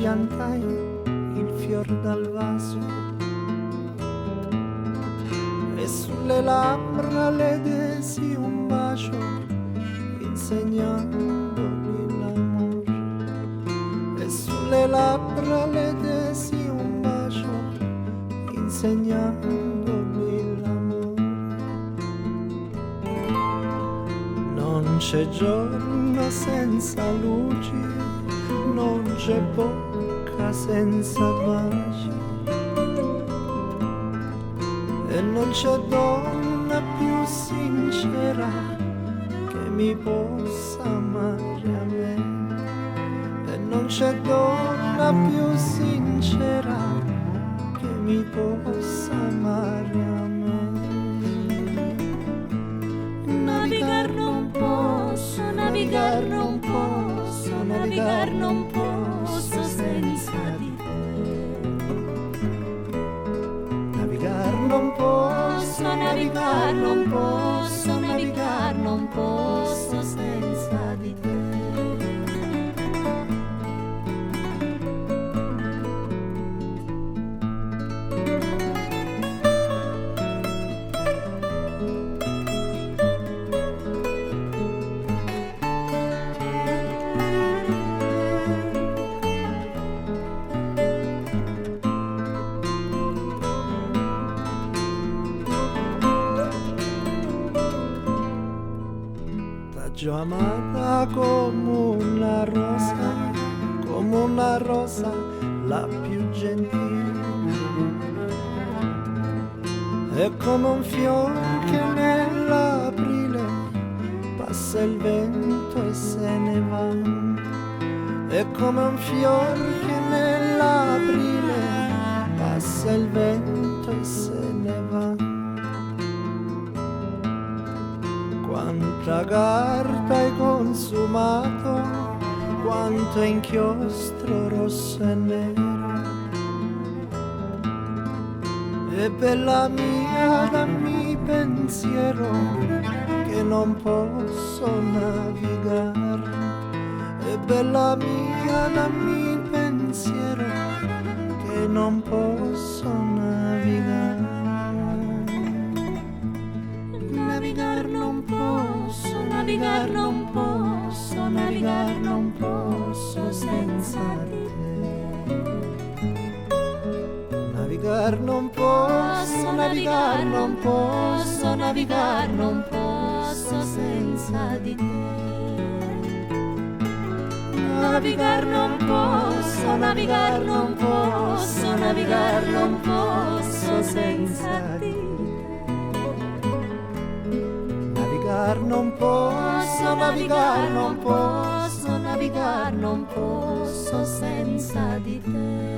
piantai il fior dal vaso e sulle labbra le desi un bacio insegnandogli l'amore, e sulle labbra le desi un bacio insegnandogli l'amore. Non c'è giorno senza luci, non c'è bocca senza baci, e non c'è donna più sincera che mi possa amare a me, e non c'è donna più sincera che mi possa amare a me. Navigar non posso, navigar non posso, navigar non posso senza di te. Navigar non posso, Navigar non posso, navigar non posso senza di te. T'ho amata come una rosa la più gentile, e come un fiore che nell'aprile passa il vento e se ne va, è come un fiore che nell'aprile passa il vento e se ne va. Quanta carta hai consumato, quanto inchiostro rosso e nero, e bella mia dammi pensiero che non posso navigare, e bella mia dammi pensiero che non posso navigare. Navigar non posso, navigar non posso, navigar non posso senza di te. Navigar non posso, Navigar non posso, navigar non posso senza di te. Navigar non posso, navigar non posso, navigar non posso senza di te. navigar non posso, Navigar non posso, navigar non posso senza di te.